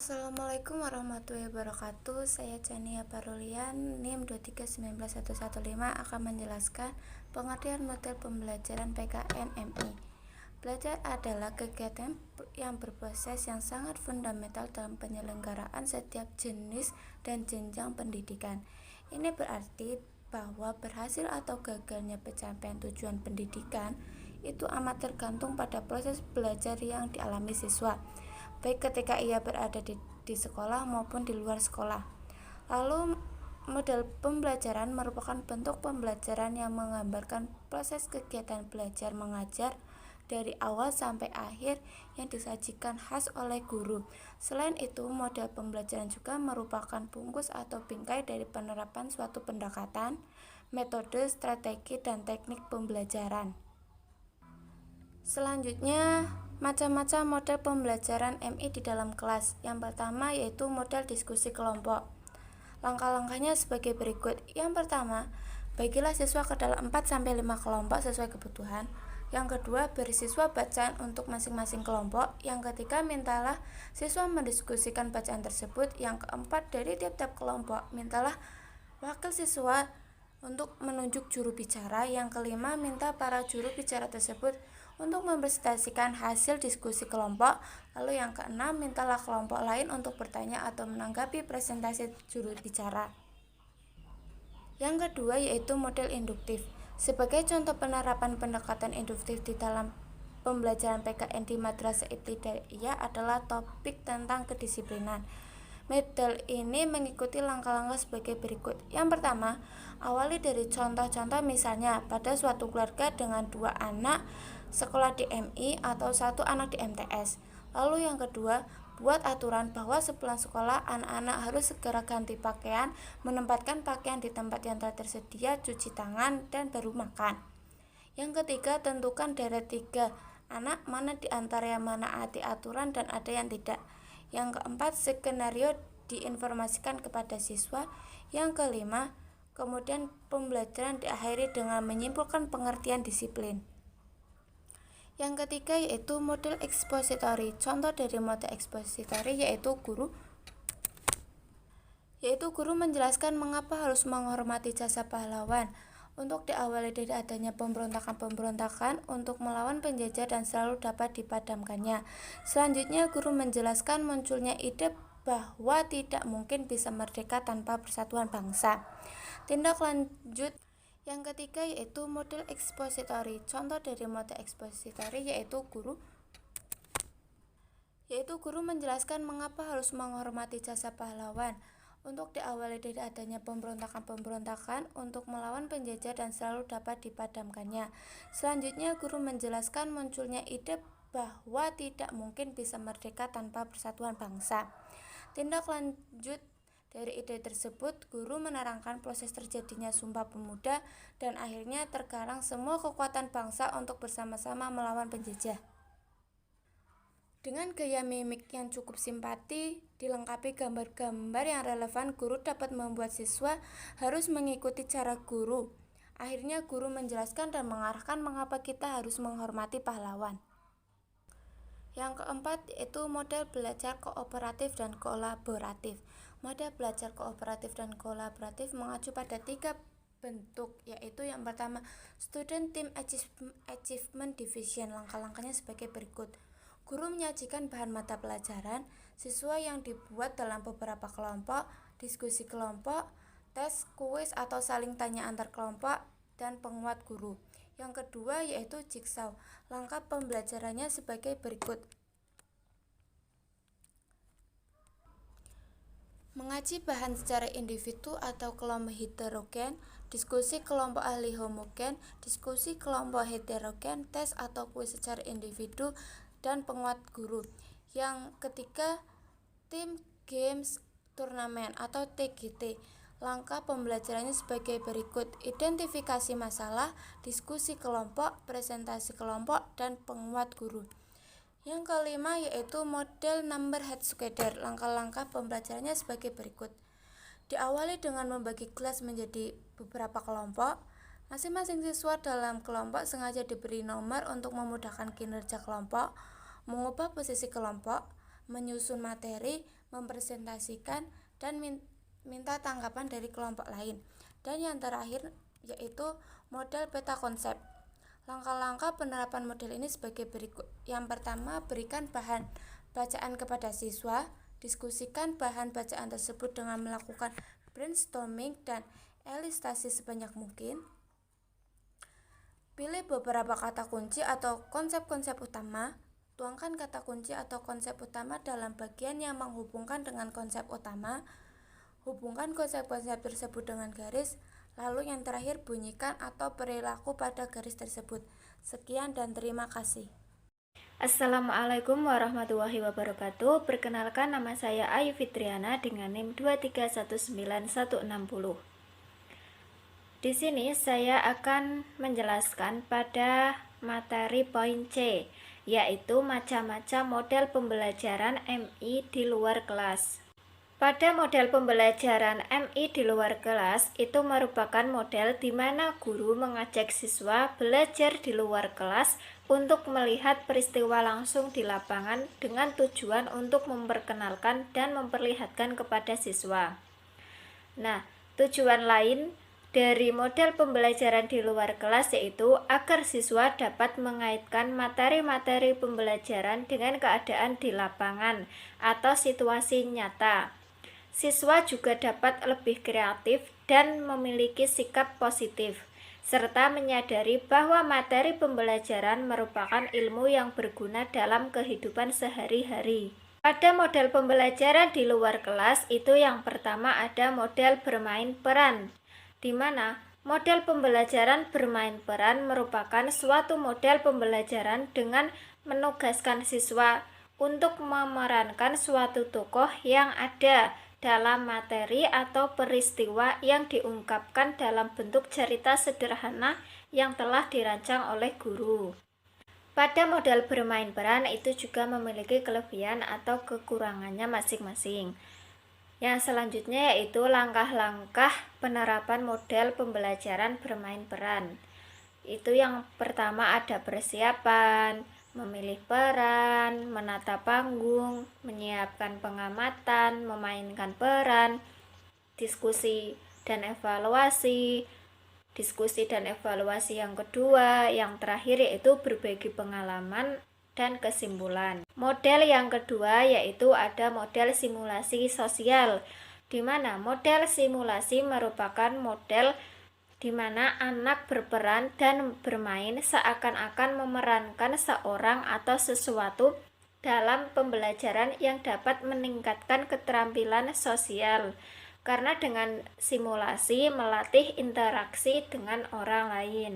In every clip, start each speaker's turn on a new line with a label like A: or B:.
A: Assalamualaikum warahmatullahi wabarakatuh. Saya Chania Parulian, NIM 2391115 akan menjelaskan pengertian model pembelajaran PKN MI. Belajar adalah kegiatan yang berproses yang sangat fundamental dalam penyelenggaraan setiap jenis dan jenjang pendidikan. Ini berarti bahwa berhasil atau gagalnya pencapaian tujuan pendidikan itu amat tergantung pada proses belajar yang dialami siswa, baik ketika ia berada di sekolah maupun di luar sekolah. Lalu, model pembelajaran merupakan bentuk pembelajaran yang menggambarkan proses kegiatan belajar mengajar dari awal sampai akhir yang disajikan khas oleh guru. Selain itu, model pembelajaran juga merupakan bungkus atau bingkai dari penerapan suatu pendekatan, metode, strategi, dan teknik pembelajaran. Selanjutnya, macam-macam model pembelajaran MI di dalam kelas. Yang pertama yaitu model diskusi kelompok. Langkah-langkahnya sebagai berikut. Yang pertama, bagilah siswa ke dalam 4-5 kelompok sesuai kebutuhan. Yang kedua, beri siswa bacaan untuk masing-masing kelompok. Yang ketiga, mintalah siswa mendiskusikan bacaan tersebut. Yang keempat, dari tiap-tiap kelompok, mintalah wakil siswa untuk menunjuk juru bicara. Yang kelima, minta para juru bicara tersebut untuk mempresentasikan hasil diskusi kelompok. Lalu yang keenam, mintalah kelompok lain untuk bertanya atau menanggapi presentasi juru bicara. Yang kedua yaitu model induktif. Sebagai contoh penerapan pendekatan induktif di dalam pembelajaran PKN di Madrasah Ibtidaiyah adalah topik tentang kedisiplinan. Model ini mengikuti langkah-langkah sebagai berikut. Yang pertama, awali dari contoh-contoh, misalnya pada suatu keluarga dengan 2 anak sekolah di MI atau 1 anak di MTS. Lalu yang kedua, buat aturan bahwa sepulang sekolah anak-anak harus segera ganti pakaian, menempatkan pakaian di tempat yang telah tersedia, cuci tangan, dan baru makan. Yang ketiga, tentukan deret 3 anak, mana di antara yang menaati aturan dan ada yang tidak. Yang keempat, skenario diinformasikan kepada siswa. Yang kelima, kemudian pembelajaran diakhiri dengan menyimpulkan pengertian disiplin. Yang ketiga yaitu model ekspositori. Contoh dari model ekspositori yaitu guru menjelaskan mengapa harus menghormati jasa pahlawan. Untuk diawali dari adanya pemberontakan-pemberontakan untuk melawan penjajah dan selalu dapat dipadamkannya. Selanjutnya, guru menjelaskan munculnya ide bahwa tidak mungkin bisa merdeka tanpa persatuan bangsa. Tindak lanjut yang ketiga yaitu model ekspositori. Contoh dari model ekspositori yaitu guru menjelaskan mengapa harus menghormati jasa pahlawan. Untuk diawali dari adanya pemberontakan-pemberontakan untuk melawan penjajah dan selalu dapat dipadamkannya. Selanjutnya, guru menjelaskan munculnya ide bahwa tidak mungkin bisa merdeka tanpa persatuan bangsa. Tindak lanjut dari ide tersebut, guru menerangkan proses terjadinya Sumpah Pemuda dan akhirnya tergarang semua kekuatan bangsa untuk bersama-sama melawan penjajah. Dengan gaya mimik yang cukup simpati, dilengkapi gambar-gambar yang relevan, guru dapat membuat siswa harus mengikuti cara guru. Akhirnya guru menjelaskan dan mengarahkan mengapa kita harus menghormati pahlawan. Yang keempat yaitu model belajar kooperatif dan kolaboratif. Model belajar kooperatif dan kolaboratif mengacu pada 3 bentuk, yaitu yang pertama, Student Team Achievement Division. Langkah-langkahnya sebagai berikut. Guru menyajikan bahan mata pelajaran, siswa yang dibuat dalam beberapa kelompok, diskusi kelompok, tes, kuis atau saling tanya antar kelompok, dan penguat guru. Yang kedua yaitu jigsaw. Langkah pembelajarannya sebagai berikut. Mengaji bahan secara individu atau kelompok heterogen, diskusi kelompok ahli homogen, diskusi kelompok heterogen, tes atau kuis secara individu, dan penguat guru. Yang ketiga, tim games turnamen atau TGT. Langkah pembelajarannya sebagai berikut. Identifikasi masalah, diskusi kelompok, presentasi kelompok, dan penguat guru. Yang kelima yaitu model number head together. Langkah-langkah pembelajarannya sebagai berikut. Diawali dengan membagi kelas menjadi beberapa kelompok. Masing-masing siswa dalam kelompok sengaja diberi nomor untuk memudahkan kinerja kelompok, mengubah posisi kelompok, menyusun materi, mempresentasikan, dan minta tanggapan dari kelompok lain. Dan yang terakhir yaitu model peta konsep. Langkah-langkah penerapan model ini sebagai berikut. Yang pertama, berikan bahan bacaan kepada siswa. Diskusikan bahan bacaan tersebut dengan melakukan brainstorming dan elustrasi sebanyak mungkin. Pilih beberapa kata kunci atau konsep-konsep utama. Tuangkan kata kunci atau konsep utama dalam bagian yang menghubungkan dengan konsep utama. Hubungkan konsep-konsep tersebut dengan garis. Lalu yang terakhir, bunyikan atau perilaku pada garis tersebut. Sekian dan terima kasih.
B: Assalamualaikum warahmatullahi wabarakatuh. Perkenalkan, nama saya Ayu Fitriana dengan NIM 2319160. Di sini saya akan menjelaskan pada materi poin C, yaitu macam-macam model pembelajaran MI di luar kelas. Pada model pembelajaran MI di luar kelas itu merupakan model di mana guru mengajak siswa belajar di luar kelas untuk melihat peristiwa langsung di lapangan dengan tujuan untuk memperkenalkan dan memperlihatkan kepada siswa. Nah, tujuan lain dari model pembelajaran di luar kelas yaitu agar siswa dapat mengaitkan materi-materi pembelajaran dengan keadaan di lapangan atau situasi nyata. Siswa juga dapat lebih kreatif dan memiliki sikap positif, serta menyadari bahwa materi pembelajaran merupakan ilmu yang berguna dalam kehidupan sehari-hari. Pada model pembelajaran di luar kelas itu yang pertama ada model bermain peran, di mana model pembelajaran bermain peran merupakan suatu model pembelajaran dengan menugaskan siswa untuk memerankan suatu tokoh yang ada dalam materi atau peristiwa yang diungkapkan dalam bentuk cerita sederhana yang telah dirancang oleh guru. Pada model bermain peran itu juga memiliki kelebihan atau kekurangannya masing-masing. Yang selanjutnya yaitu langkah-langkah penerapan model pembelajaran bermain peran. Itu yang pertama ada persiapan, memilih peran, menata panggung, menyiapkan pengamatan, memainkan peran, diskusi dan evaluasi. Diskusi dan evaluasi yang kedua, yang terakhir yaitu berbagi pengalaman dan kesimpulan. Model yang kedua yaitu ada model simulasi sosial, di mana model simulasi merupakan model di mana anak berperan dan bermain seakan-akan memerankan seorang atau sesuatu dalam pembelajaran yang dapat meningkatkan keterampilan sosial, karena dengan simulasi melatih interaksi dengan orang lain.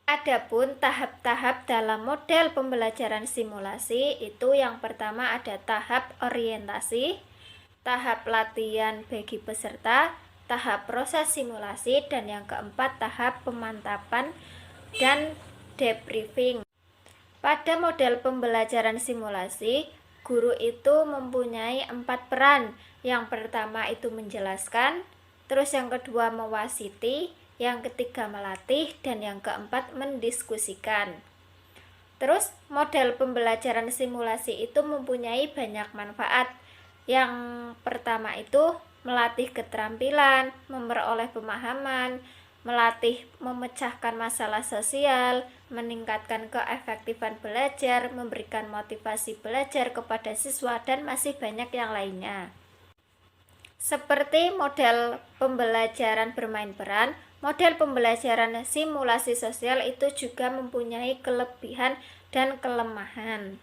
B: Adapun tahap-tahap dalam model pembelajaran simulasi itu yang pertama ada tahap orientasi, tahap latihan bagi peserta, tahap proses simulasi, dan yang keempat tahap pemantapan dan debriefing. Pada model pembelajaran simulasi, guru itu mempunyai 4 peran. Yang pertama itu menjelaskan, terus yang kedua mewasiti, yang ketiga melatih, dan yang keempat mendiskusikan. Terus model pembelajaran simulasi itu mempunyai banyak manfaat. Yang pertama itu melatih keterampilan, memperoleh pemahaman, melatih memecahkan masalah sosial, meningkatkan keefektifan belajar, memberikan motivasi belajar kepada siswa, dan masih banyak yang lainnya. Seperti model pembelajaran bermain peran, model pembelajaran simulasi sosial itu juga mempunyai kelebihan dan kelemahan.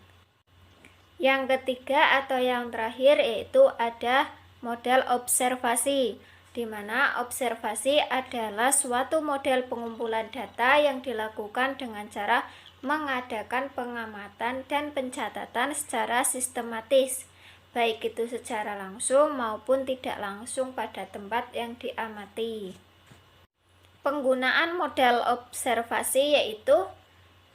B: Yang ketiga atau yang terakhir yaitu ada model observasi, di mana observasi adalah suatu model pengumpulan data yang dilakukan dengan cara mengadakan pengamatan dan pencatatan secara sistematis, baik itu secara langsung maupun tidak langsung pada tempat yang diamati. Penggunaan model observasi yaitu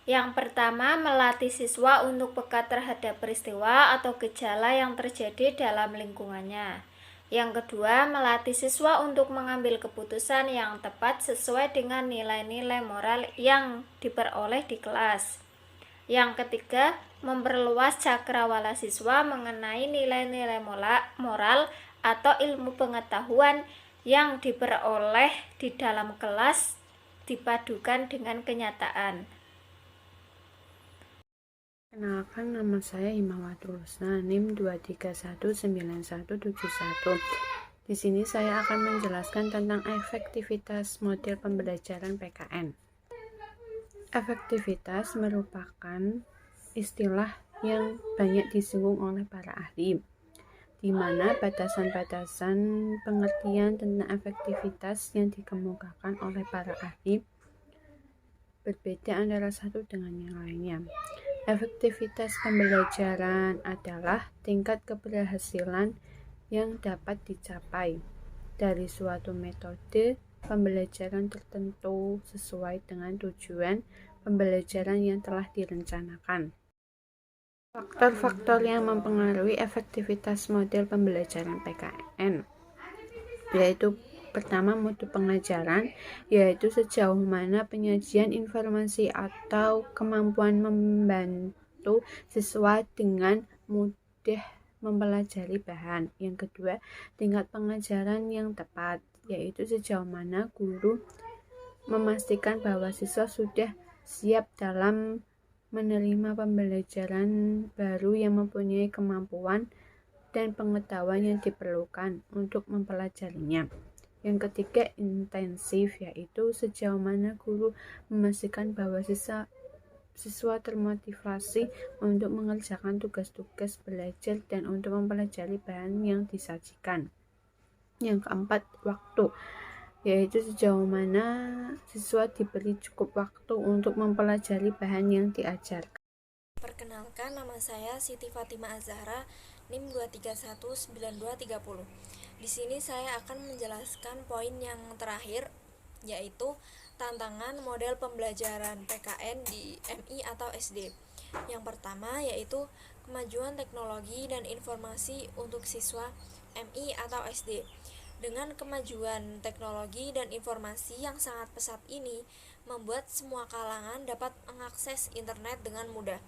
B: yang pertama, melatih siswa untuk peka terhadap peristiwa atau gejala yang terjadi dalam lingkungannya. Yang kedua, melatih siswa untuk mengambil keputusan yang tepat sesuai dengan nilai-nilai moral yang diperoleh di kelas. Yang ketiga, memperluas cakrawala siswa mengenai nilai-nilai moral atau ilmu pengetahuan yang diperoleh di dalam kelas dipadukan dengan kenyataan.
C: Kenalkan, nama saya Himawatul Husna, NIM 2319171. Di sini saya akan menjelaskan tentang efektivitas model pembelajaran PKN. Efektivitas merupakan istilah yang banyak disinggung oleh para ahli, di mana batasan-batasan pengertian tentang efektivitas yang dikemukakan oleh para ahli berbeda antara satu dengan yang lainnya. Efektivitas pembelajaran adalah tingkat keberhasilan yang dapat dicapai dari suatu metode pembelajaran tertentu sesuai dengan tujuan pembelajaran yang telah direncanakan. Faktor-faktor yang mempengaruhi efektivitas model pembelajaran PKN yaitu pertama, mutu pengajaran, yaitu sejauh mana penyajian informasi atau kemampuan membantu siswa dengan mudah mempelajari bahan. Yang kedua, tingkat pengajaran yang tepat, yaitu sejauh mana guru memastikan bahwa siswa sudah siap dalam menerima pembelajaran baru yang mempunyai kemampuan dan pengetahuan yang diperlukan untuk mempelajarinya. Yang ketiga, intensif, yaitu sejauh mana guru memastikan bahwa siswa termotivasi untuk mengerjakan tugas-tugas belajar dan untuk mempelajari bahan yang disajikan. Yang keempat, waktu, yaitu sejauh mana siswa diberi cukup waktu untuk mempelajari bahan yang diajarkan.
D: Perkenalkan, nama saya Siti Fatima Azhara, NIM 2319230. Di sini saya akan menjelaskan poin yang terakhir, yaitu tantangan model pembelajaran PKN di MI atau SD. Yang pertama yaitu kemajuan teknologi dan informasi untuk siswa MI atau SD. Dengan kemajuan teknologi dan informasi yang sangat pesat ini, membuat semua kalangan dapat mengakses internet dengan mudah,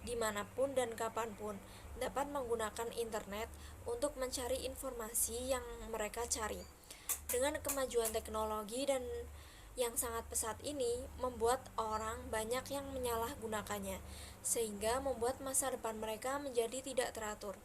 D: dimanapun dan kapanpun, dapat menggunakan internet untuk mencari informasi yang mereka cari. Dengan kemajuan teknologi dan yang sangat pesat ini, membuat orang banyak yang menyalahgunakannya, sehingga membuat masa depan mereka menjadi tidak teratur.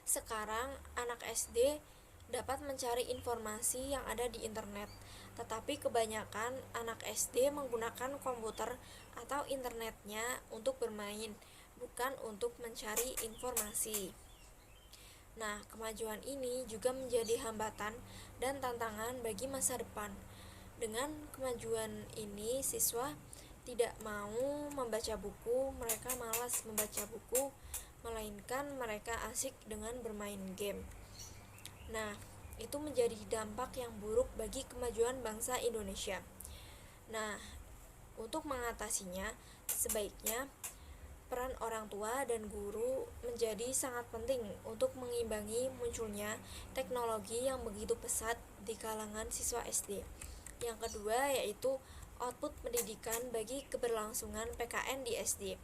D: Sekarang, anak SD dapat mencari informasi yang ada di internet, tetapi kebanyakan anak SD menggunakan komputer atau internetnya untuk bermain, bukan untuk mencari informasi. Nah, kemajuan ini juga menjadi hambatan dan tantangan bagi masa depan. Dengan kemajuan ini, siswa tidak mau membaca buku, mereka malas membaca buku, melainkan mereka asik dengan bermain game. Nah, itu menjadi dampak yang buruk bagi kemajuan bangsa Indonesia. Nah, untuk mengatasinya, sebaiknya peran orang tua dan guru menjadi sangat penting untuk mengimbangi munculnya teknologi yang begitu pesat di kalangan siswa SD. Yang kedua yaitu output pendidikan bagi keberlangsungan PKN di SD.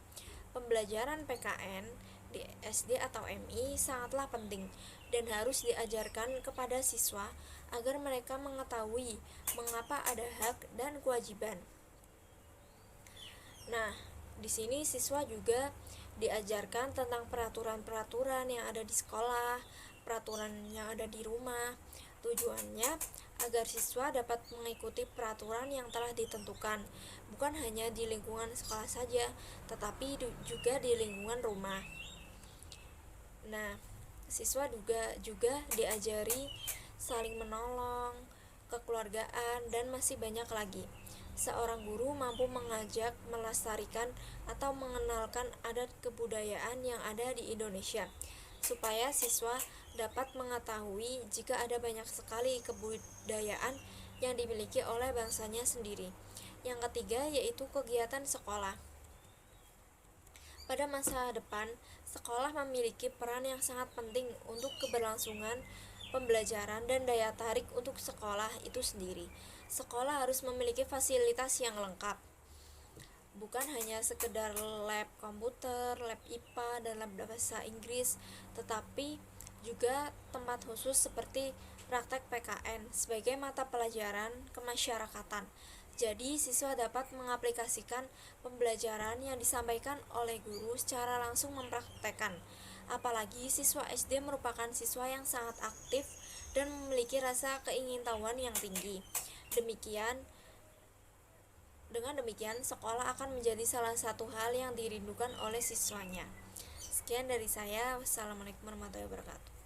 D: Pembelajaran PKN di SD atau MI sangatlah penting dan harus diajarkan kepada siswa agar mereka mengetahui mengapa ada hak dan kewajiban. Nah, di sini siswa juga diajarkan tentang peraturan-peraturan yang ada di sekolah, peraturan yang ada di rumah. Tujuannya agar siswa dapat mengikuti peraturan yang telah ditentukan, bukan hanya di lingkungan sekolah saja, tetapi juga di lingkungan rumah. Nah, siswa juga diajari saling menolong, kekeluargaan, dan masih banyak lagi. Seorang guru mampu mengajak, melestarikan, atau mengenalkan adat kebudayaan yang ada di Indonesia, supaya siswa dapat mengetahui jika ada banyak sekali kebudayaan yang dimiliki oleh bangsanya sendiri. Yang ketiga yaitu kegiatan sekolah. Pada masa depan, sekolah memiliki peran yang sangat penting untuk keberlangsungan pembelajaran dan daya tarik untuk sekolah itu sendiri. Sekolah harus memiliki fasilitas yang lengkap. bukan hanya sekedar lab komputer, lab IPA, dan lab bahasa Inggris, tetapi juga tempat khusus seperti praktek PKN sebagai mata pelajaran kemasyarakatan. Jadi, siswa dapat mengaplikasikan pembelajaran yang disampaikan oleh guru secara langsung mempraktekkan. Apalagi siswa SD merupakan siswa yang sangat aktif dan memiliki rasa keingintahuan yang tinggi. Dengan demikian, sekolah akan menjadi salah satu hal yang dirindukan oleh siswanya. Sekian dari saya. Wassalamualaikum warahmatullahi wabarakatuh.